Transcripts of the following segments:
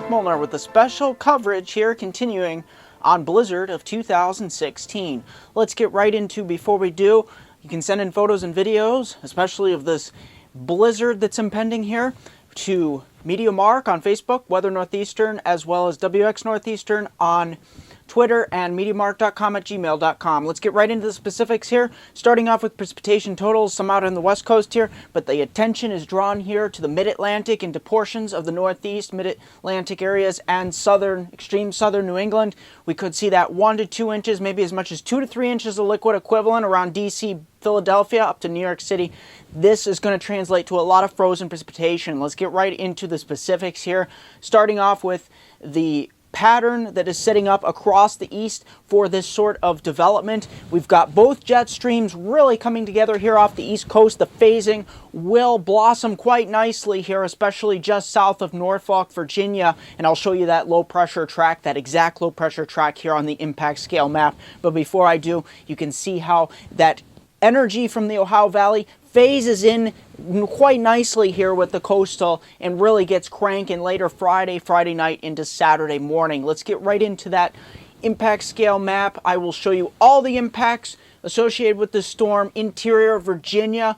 Mark Molnar with a special coverage here continuing on Blizzard of 2016. Let's get right into, before we do, you can send in photos and videos, especially of this blizzard that's impending here, to MeteoMark on Facebook, Weather Northeastern, as well as WX Northeastern on Twitter, and MeteoMark.com@gmail.com. Let's get right into the specifics here, starting off with precipitation totals, some out on the west coast here, but the attention is drawn here to the mid-Atlantic and to portions of the northeast, mid-Atlantic areas, and southern, extreme southern New England. We could see that 1 to 2 inches, maybe as much as 2 to 3 inches of liquid equivalent around DC, Philadelphia, up to New York City. This is going to translate to a lot of frozen precipitation. Let's get right into the specifics here, starting off with the pattern that is setting up across the east for this sort of development. We've got both jet streams really coming together here off the east coast. The phasing will blossom quite nicely here, especially just south of Norfolk, Virginia, and I'll show you that low pressure track, that exact low pressure track here on the impact scale map. But before I do, you can see how that energy from the Ohio Valley phases in quite nicely here with the coastal and really gets cranking later Friday night into Saturday morning. Let's get right into that impact scale map. I will show you all the impacts associated with this storm. Interior Virginia,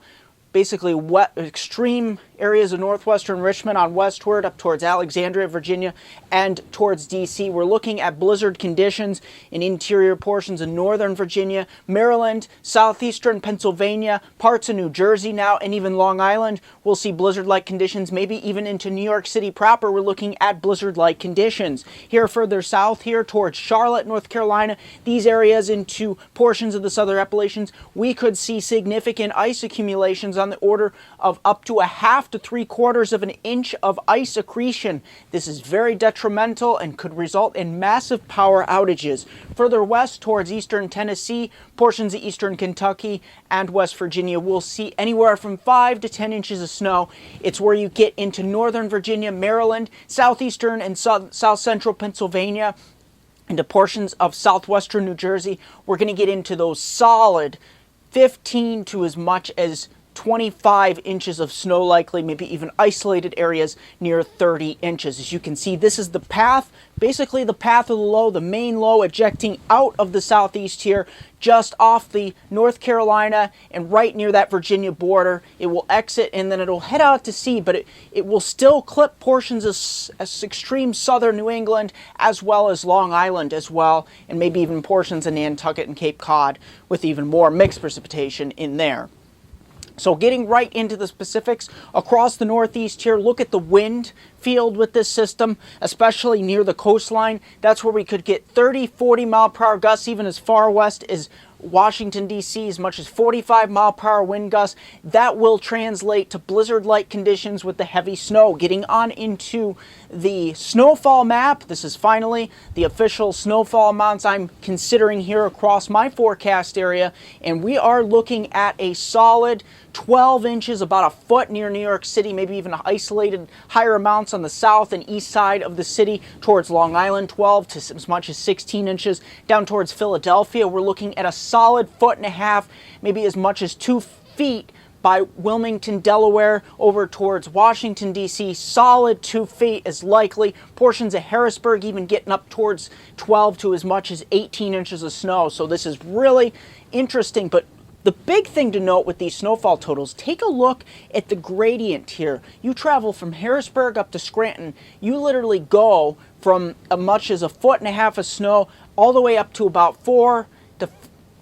basically wet, extreme areas of northwestern Richmond on westward up towards Alexandria, Virginia, and towards DC. We're looking at blizzard conditions in interior portions of northern Virginia, Maryland, southeastern Pennsylvania, parts of New Jersey now, and even Long Island. We'll see blizzard-like conditions, maybe even into New York City proper. We're looking at blizzard-like conditions. Here further south here towards Charlotte, North Carolina, these areas into portions of the southern Appalachians, we could see significant ice accumulations on the order of up to a half to 3/4 of an inch of ice accretion. This is very detrimental and could result in massive power outages. Further west towards eastern Tennessee, portions of eastern Kentucky, and West Virginia, we'll see anywhere from 5 to 10 inches of snow. It's where you get into northern Virginia, Maryland, southeastern and south central Pennsylvania, into portions of southwestern New Jersey. We're going to get into those solid 15 to as much as 25 inches of snow likely, maybe even isolated areas near 30 inches. As you can see, this is the path, basically the path of the low, the main low ejecting out of the southeast here, just off the North Carolina and right near that Virginia border. It will exit and then it'll head out to sea, but it will still clip portions of extreme southern New England as well as Long Island as well, and maybe even portions of Nantucket and Cape Cod with even more mixed precipitation in there. So getting right into the specifics across the northeast here, look at the wind field with this system, especially near the coastline. That's where we could get 30, 40 mile per hour gusts, even as far west as Washington, D.C., as much as 45 mile per hour wind gusts. That will translate to blizzard-like conditions with the heavy snow. Getting on into the snowfall map, this is finally the official snowfall amounts I'm considering here across my forecast area, and we are looking at a solid 12 inches, about a foot near New York City, maybe even isolated higher amounts on the south and east side of the city towards Long Island, 12 to as much as 16 inches. Down towards Philadelphia, we're looking at a solid 1.5 feet, maybe as much as 2 feet by Wilmington, Delaware, over towards Washington, D.C. Solid 2 feet is likely. Portions of Harrisburg even getting up towards 12 to as much as 18 inches of snow. So this is really interesting, but the big thing to note with these snowfall totals, take a look at the gradient here. You travel from Harrisburg up to Scranton, you literally go from as much as 1.5 feet of snow all the way up to about 4 to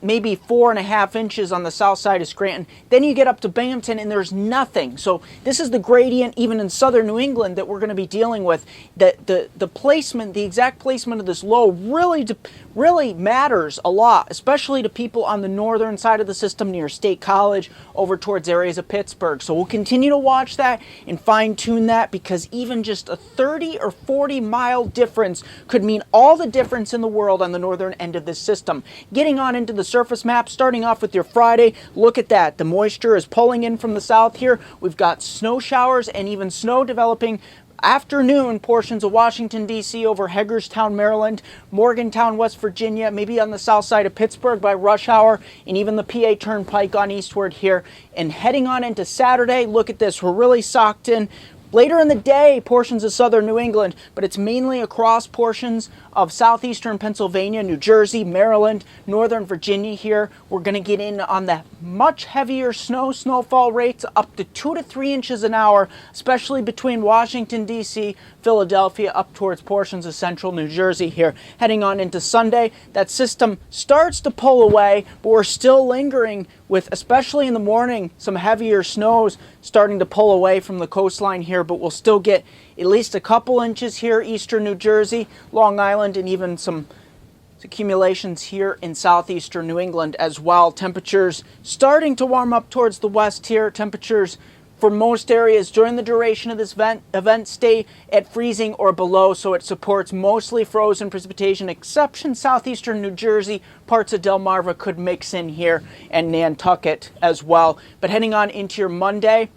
maybe 4.5 inches on the south side of Scranton. Then you get up to Binghamton and there's nothing. So this is the gradient even in southern New England that we're going to be dealing with. The placement, the exact placement of this low really matters a lot, especially to people on the northern side of the system near State College over towards areas of Pittsburgh. So we'll continue to watch that and fine tune that, because even just a 30 or 40 mile difference could mean all the difference in the world on the northern end of this system. Getting on into the surface map, starting off with your Friday, look at that. The moisture is pulling in from the south here. We've got snow showers and even snow developing afternoon portions of Washington, D.C. over Hagerstown, Maryland, Morgantown, West Virginia, maybe on the south side of Pittsburgh by rush hour, and even the PA Turnpike on eastward here. And heading on into Saturday, look at this. We're really socked in Later in the day, portions of southern New England, but it's mainly across portions of southeastern Pennsylvania, New Jersey, Maryland, northern Virginia here. We're going to get in on the much heavier snowfall rates, up to 2 to 3 inches an hour, especially between Washington, D.C., Philadelphia, up towards portions of central New Jersey here. Heading on into Sunday, that system starts to pull away, but we're still lingering with, especially in the morning, some heavier snows starting to pull away from the coastline here, but we'll still get at least a couple inches here, eastern New Jersey, Long Island, and even some accumulations here in southeastern New England as well. Temperatures starting to warm up towards the west here. Temperatures for most areas during the duration of this event stay at freezing or below, so it supports mostly frozen precipitation, exception southeastern New Jersey. Parts of Delmarva could mix in here, and Nantucket as well. But heading on into your Monday,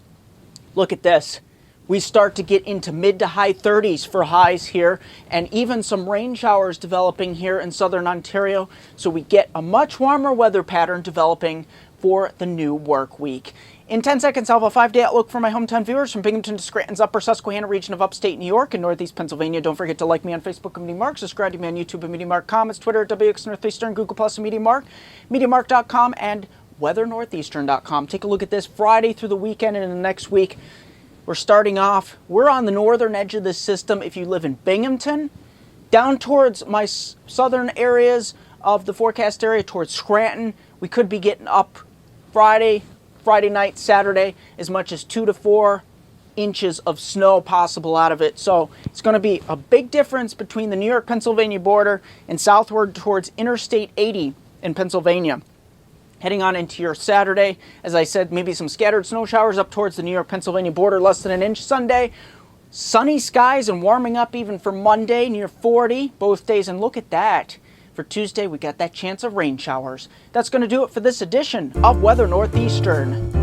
look at this. We start to get into mid to high 30s for highs here, and even some rain showers developing here in southern Ontario. So we get a much warmer weather pattern developing for the new work week. In 10 seconds, I'll have a 5-day outlook for my hometown viewers from Binghamton to Scranton's upper Susquehanna region of upstate New York and northeast Pennsylvania. Don't forget to like me on Facebook at MeteoMark, subscribe to me on YouTube at MeteoMark, comments, Twitter at WX Northeastern, Google Plus at MeteoMark, MeteoMark.com, and WeatherNortheastern.com. Take a look at this Friday through the weekend and the next week. We're starting off, we're on the northern edge of this system. If you live in Binghamton, down towards my southern areas of the forecast area, towards Scranton, we could be getting up Friday night, Saturday, as much as 2 to 4 inches of snow possible out of it. So it's going to be a big difference between the New York-Pennsylvania border and southward towards Interstate 80 in Pennsylvania. Heading on into your Saturday, as I said, maybe some scattered snow showers up towards the New York-Pennsylvania border, less than an inch Sunday. Sunny skies and warming up even for Monday, near 40 both days. And look at that. For Tuesday, we got that chance of rain showers. That's going to do it for this edition of Weather Northeastern.